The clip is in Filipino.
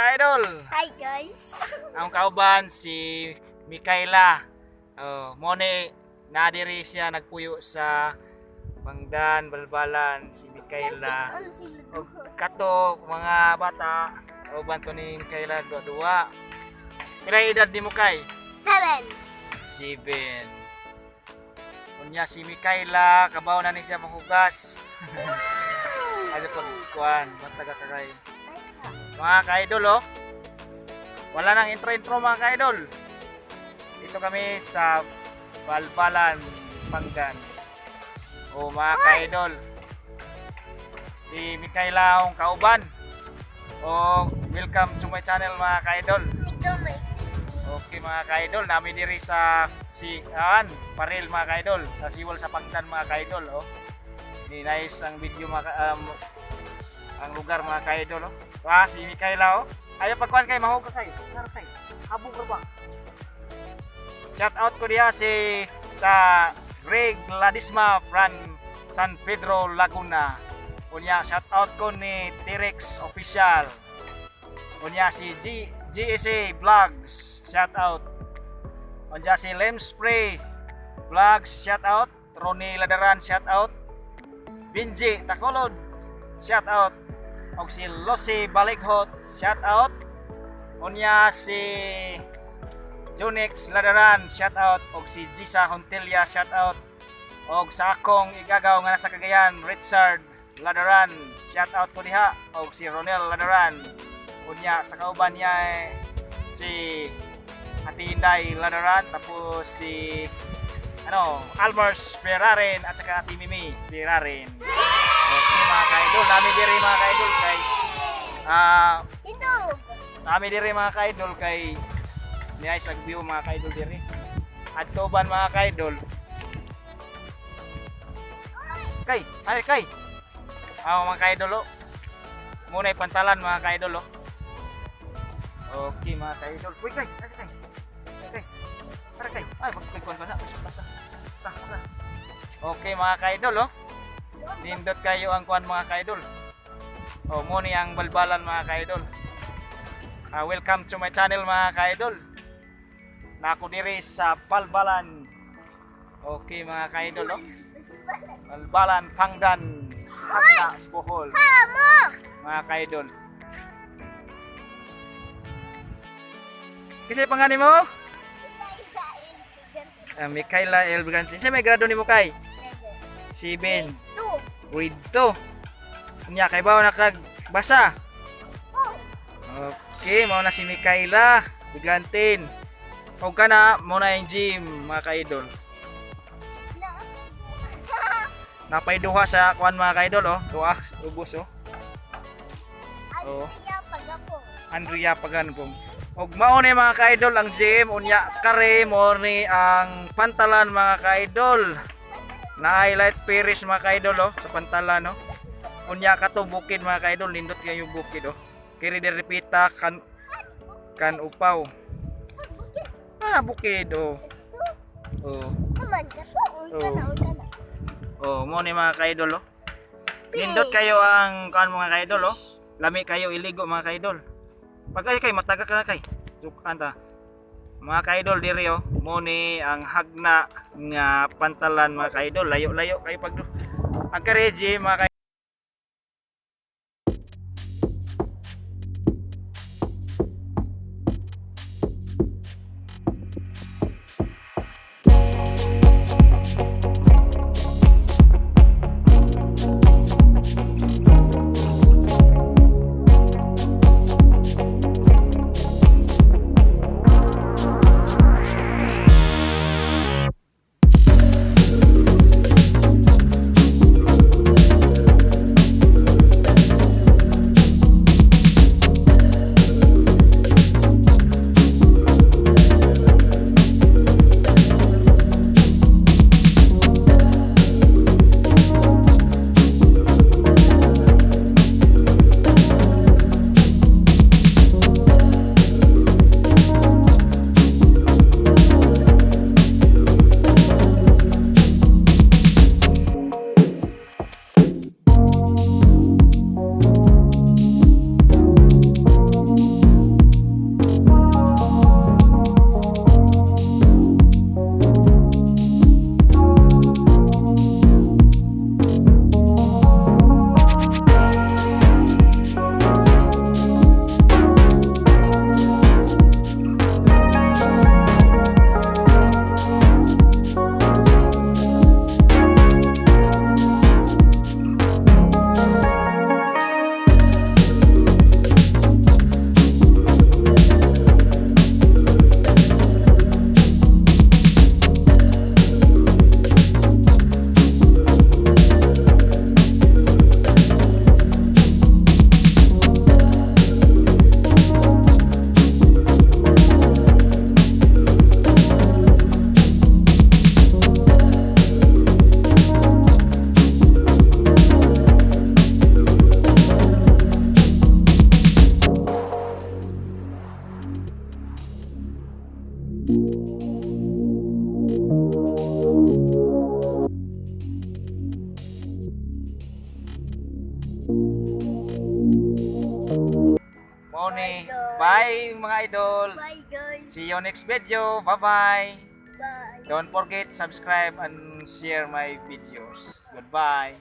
ka-idol. Hi guys. Ang kauban si Mikaela. Mo ni nadiri siya nagpuyo sa Pangdan, Balbalan si Mikaela. Kato mga bata, kauban to ni Mikaela dua. Pila edad ni mo kay? 7. 7. Unya si Mikaela kabaw na ni siya mahugas. Ano pag kuan, mataga kagay. Mga ka-idol wala nang intro mga ka-idol. Dito kami sa Balbalan, Pangdan. Mga ka-idol, si Mikaela ang kauban. Welcome to my channel mga ka-idol. Okay mga ka-idol, namin diri sa Paril mga ka-idol, sa Siwal sa Pangdan mga ka-idol. Ni nice ang video ang lugar mga ka-idol. Si Mikaela Ayaw pagkuhan kay mahuga kay. Habog ka ba? Shout out ko diya sa Greg Ladisma from San Pedro, Laguna. Unya shout out ko ni T-Rex Official. Unya si GSA Vlogs, shout out. Unya si Lemspray Vlogs, shout out. Ronnie Ladaran, shout out. Binji Takolod, shout out. Og si Losi Balighot, shout out. Unya si Jonix Ladaran, shout out. Og si Gisa Hontilia, shout out. Og sa akong igagaw nga nasa Cagayan, Richard Ladaran, shout out ko diha. Og si Ronel Ladaran. Unya sa kauban niya si Ati Inday Ladaran, tapos si Almers Pirarin at saka Ati Mimi Pirarin. Okay mga ka-idol, namin diri mga ka-idol kay namin diri mga ka-idol kay nice ang view mga ka-idol diri. At tuban mga ka-idol. Kay, mga ka-idol muna pantalan mga ka-idol Okay mga ka-idol. Uy kay, para kay. Ay magkikon ko na. Okay mga ka-idol Nindot kayo ang kuan mga ka-idol. Muni ang Balbalan mga ka-idol. Welcome to my channel mga ka-idol. Nako diri sa Balbalan. Okay mga ka-idol Balbalan, Pangdan, Hagna, Bohol. Mga ka-idol. Kasi pangani mo? Mikaela El Brigantin. Sa may grado ni mo kay? 7. Grade 2. Unya kay ba nakagbasa? Okay, mao na si Mikaela Brigantin. Og kana mo na yung gym mga ka-idol. Napay duha sa kuan mga ka-idol Duha ubos Andrea Paganpong. Og mao ni mga ka-idol ang gym unya kare mo ni ang pantalan mga ka-idol. Na highlight Paris mga ka-idol sa pantalan Unya kato bukid mga ka-idol, nindot kayo bukid Kiri di repita kan upaw. Bukid mo ni mga ka-idol Nindot kayo ang kan mga ka-idol Lami kayo iligo mga ka-idol. Pag kay mataga ka na kay. Anta. Mga ka-idol diri mo ni ang Hagna nga pantalan mga ka-idol. Layo-layo kayo pag ang kareji mga Mao ni. guys. Bye mga idol. Bye guys. See you next video. Bye-bye. Bye. Don't forget subscribe and share my videos. Goodbye.